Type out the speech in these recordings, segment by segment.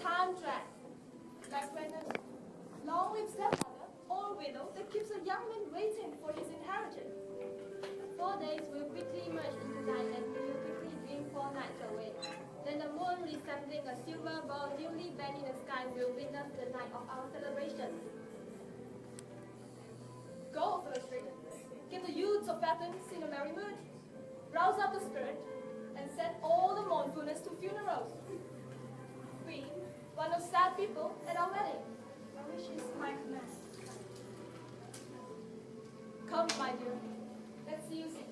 time drag. Like when a long-lived stepmother or widow that keeps a young man waiting for his inheritance. 4 days will quickly merge into night and we will quickly dream 4 nights away. Then the moon, resembling a silver ball newly bent in the sky, will witness the night of our celebration. Go, illustrator. Get the youths of Athens in a merry mood. Rouse up the spirit and set all the mournfulness to funerals. We, one of sad people at our wedding. My wish is my command. Come, my dear. Let's see you seated.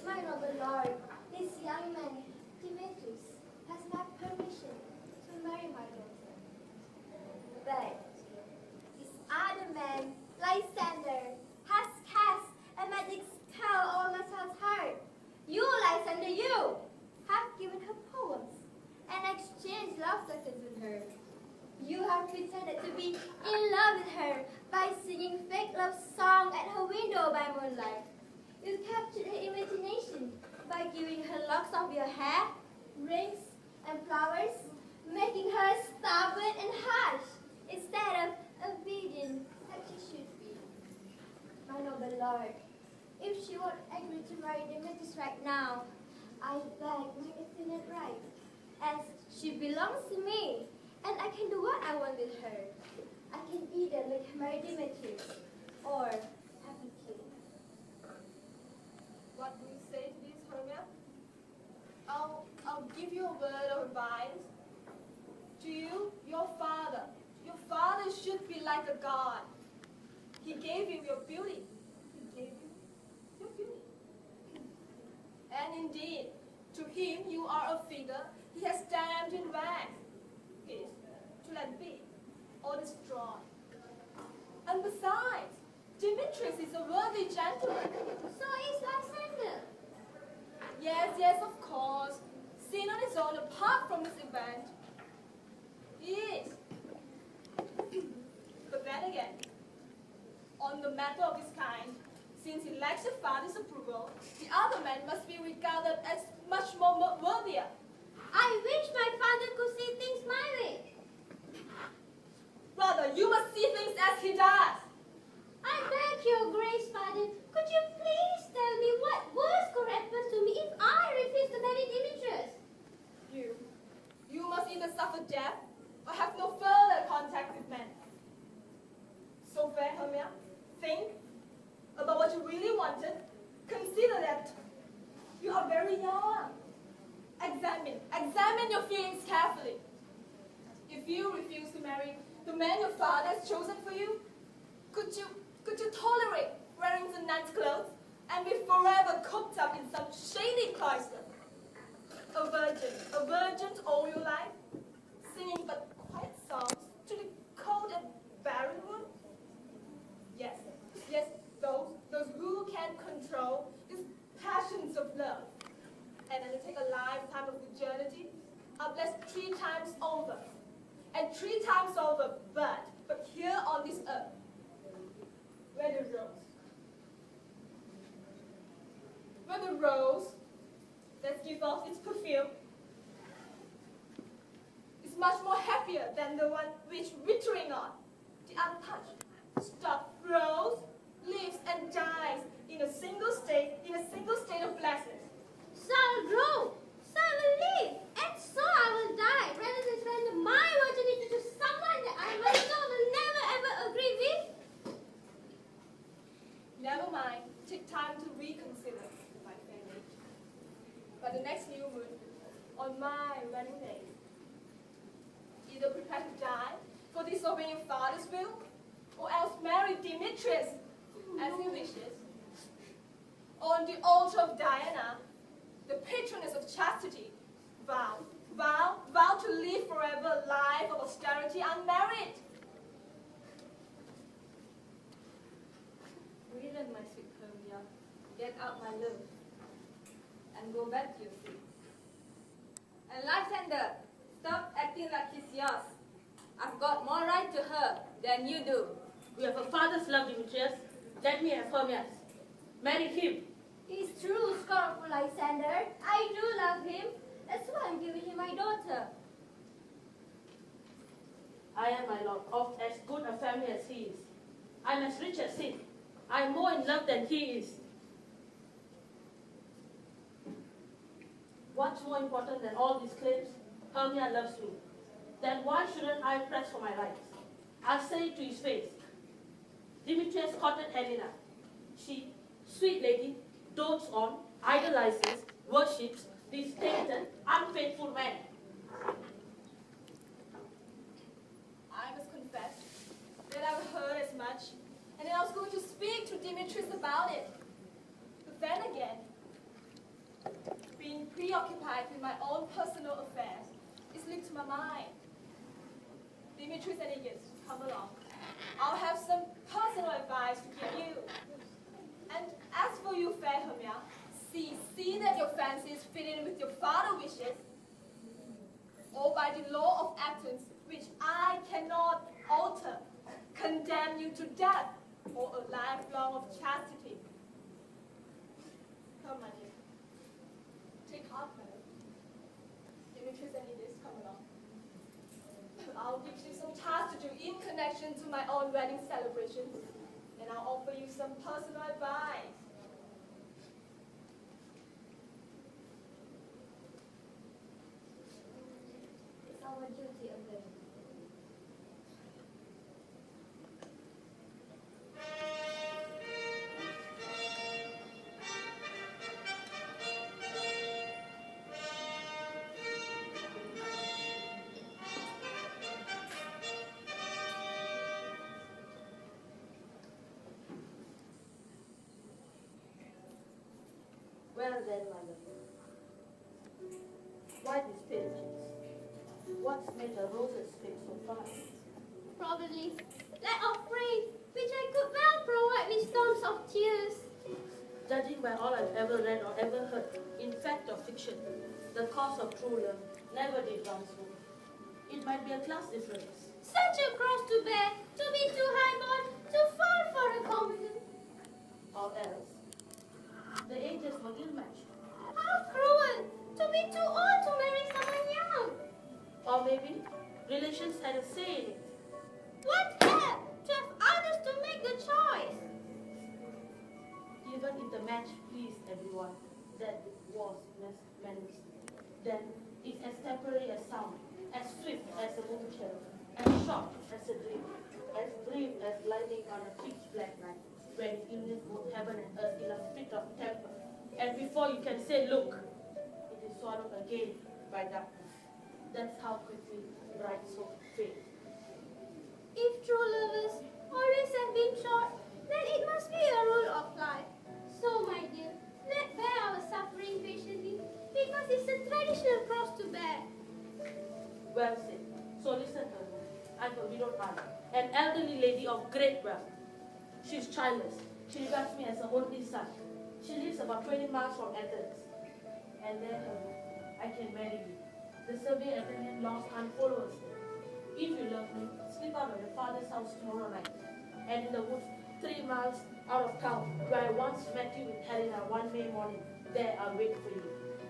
My noble lord, this young man, Demetrius, has my permission to marry my daughter. But this other man, Lysander, has cast a magic spell over my child's heart. You, Lysander, you have given her poems and exchanged love letters with her. You have pretended to be in love with her by singing fake love song at her window by moonlight. You captured her imagination by giving her locks of your hair, rings, and flowers, making her stubborn and harsh instead of obedient as she should be. My noble lord, if she won't agree to marry Demetrius right now, I beg my infinite right, as she belongs to me, and I can do what I want with her. I can either make her marry Demetrius or have a kid. What do you say to this, Hermia? I'll give you a word of advice. To you, your father should be like a god. He gave you your beauty. He gave you your beauty. And indeed, to him you are a figure he has stamped in wax. His, to let be, or destroy. And besides, Demetrius is a worthy gentleman. So is Lysander. Yes, of course. Seen on his own apart from this event. He is. But then again, on the matter of this kind, since he lacks your father's approval, the other man must be regarded as much more worthier. I wish my father could see things my way. Rather, you must see things as he does. I beg your grace, father, could you please tell me what worse could happen to me if I refuse to marry Demetrius? You must either suffer death or have no further contact with men. So fair, Hermia, think about what you really wanted. Consider that you are very young. Examine your feelings carefully. If you refuse to marry the man your father has chosen for you, could you tolerate wearing the nun's clothes and be forever cooped up in some shady cloister? A virgin all your life, singing but quiet songs to the cold and barren wood? Yes, those who can control these passions of love and undertake a lifetime of virginity are blessed 3 times over. And 3 times over, but here on this earth, where the rose that gives off its perfume is much more happier than the one which withering on the untouched, stuffed rose lives and dies in a single state of blessedness. So I will grow, so I will live, and so I will die, rather than surrender my virginity to someone that I myself will never ever agree with. Never mind, take time to reconsider. by the next new moon, on my wedding day. Either prepare to die for disobeying your father's will, or else marry Demetrius as he wishes. On the altar of Diana, the patroness of chastity, vow to live forever a life of austerity unmarried. Brilliant, my sweet Hermia. Get up, my love, and go back to your seat. And Lysander, stop acting like he's yours. I've got more right to her than you do. We have a father's love, Demetrius. Let me have Hermias. Marry him. It's true, scornful Lysander. I do love him. That's why I'm giving him my daughter. I am, my lord, of as good a family as he is. I'm as rich as he. I am more in love than he is. What's more important than all these claims? Hermia loves me. Then why shouldn't I press for my rights? I'll say it to his face. Demetrius courted Helena. She, sweet lady, dotes on, idolizes, worships this tainted, unfaithful man. I must confess that I've heard as much, and that I was going to speak to Demetrius about it. But then again, being preoccupied with my own personal affairs is linked to my mind. Demetrius and Aegeus, come along. I'll have some personal advice to give you. And as for you, fair Hermia, see that your fancies fit in with your father's wishes, or by the law of Athens, which I cannot alter, condemn you to death or a lifelong of chastity. Come, my dear. Take heart, my love. Demetrius and Aegeus, come along. I'll give you some tasks to do in connection to my own wedding celebrations, and I'll offer you some personal advice. It's our duty of them. Well then, my love. Why these pale cheeks? What's made the roses fade so fast? Probably lack of rain, which I could well provide with storms of tears. Judging by all I've ever read or ever heard, in fact or fiction, the cause of true love never did run smooth. It might be a class difference. Such a cross to bear, to be too high-born, too far for a commoner. Or else, the ages were ill-matched. How cruel, to be too old to marry someone young. Or maybe, relations had a say in it. What help to have others to make the choice? Even if the match pleased everyone, that was meant, then it's as temporary as sound, as swift as a moving shadow, as short as a dream, as brief as lightning on a pitch black night, when it illumines both heaven and earth in a fit of temper, and before you can say look, it is swallowed again by darkness. That's how quickly bright soul fades. If true lovers always have been short, then it must be a rule of life. So, my dear, let bear our suffering patiently, because it's a traditional cross to bear. Well said. So listen to her. I'm a widowed aunt, an elderly lady of great wealth. She's childless. She regards me as her only son. She lives about 20 miles from Athens. And there, I can marry you. The survey attendant lost unfollowers. If you love me, slip out of your father's house tomorrow night. And in the woods, 3 miles out of town, where I once met you with Helena one May morning, there I'll wait for you.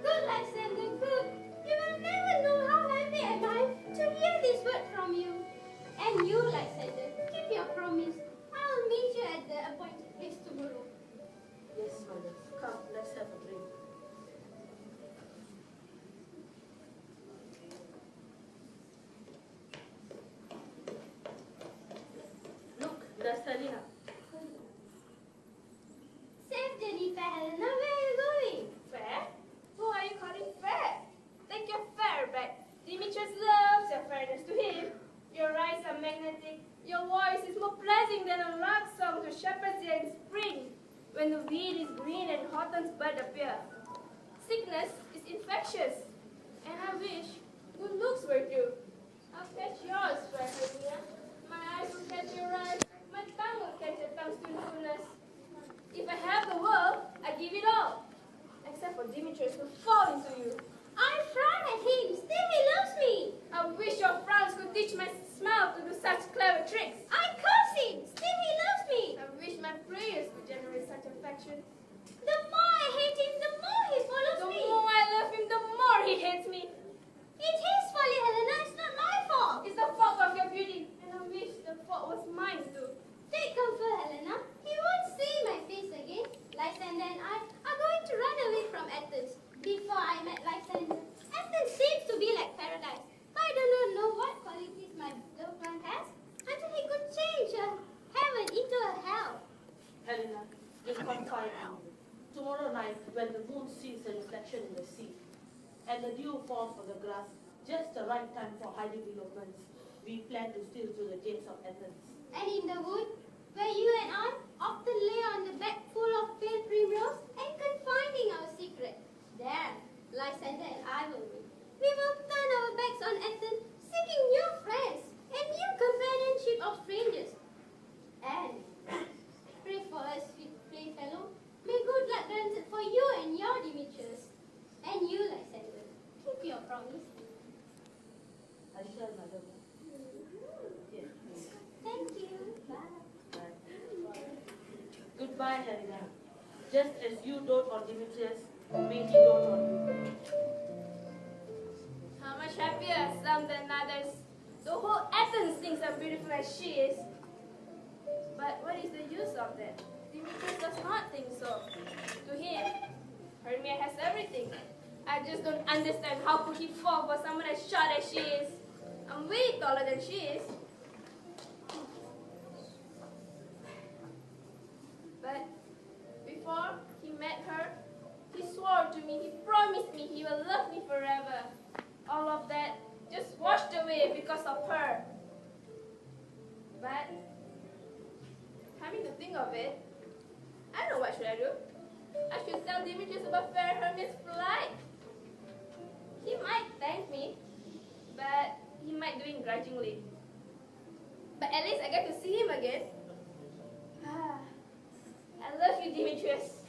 Good, Lysander, good. You will never know how happy am I to hear this word from you. And you, Lysander, keep your promise. I'll meet you at the appointed place tomorrow. Yes, my love. Come, let's have a drink. Look, that's Helena. Safe journey, fair Helena. Where are you going? Fair? Who are you calling weed is green and Horton's bud appear. Sickness is infectious, and I wish good looks were due. I'll catch yours, friend Hermia. My eyes will catch your eyes. My tongue will catch your tongue's truthfulness. If I have the world, I give it all. Except for Demetrius who fall into you. I frown at him, still he loves me. I wish your frowns could teach my smile to do such clever tricks. I curse him, still he loves me. I wish my prayers could generate such affection. The more I hate him, the more he follows The me. more I love him, the more he hates me. It's his folly, Helena, it's not my fault. It's the fault of your beauty, and I wish the fault was mine too. Take comfort, Helena. He won't see my face again. Lysander and I are going to run away from Athens. Before I met Lysander, Athens seems to be like paradise. But I do not know what qualities my loved one has until he could change a heaven into a hell. Helena, just confide in me. Tomorrow night, when the moon sees a reflection in the sea, and the dew falls on the grass, just the right time for hiding elopements, we plan to steal through the gates of Athens. And in the wood, where you and I often lay on the bed full of pale primrose and confiding our secret, there, Lysander and I will meet. We will turn our backs on Athens, seeking new friends and new companionship of strangers. And pray for us, sweet playfellow. May good luck grant it for you and your Demetrius. And you, Lysander, keep your promise. I shall, madam. Yes. Thank you. Bye. Goodbye, Helena. Just as you dote on Demetrius, may he dote on you. How much happier some than others. The whole Athens thinks I'm beautiful as she is. But what is the use of that? Demetrius does not think so. To him, Hermia has everything. I just don't understand how could he fall for someone as short as she is. I'm way taller than she is. But before he met her, he swore to me, he promised me he will love me forever. All of that just washed away because of her. But coming to think of it, I know what should I do. I should tell Demetrius about fair Hermia's flight. He might thank me, but he might do it grudgingly. But at least I get to see him again. I love you, Demetrius.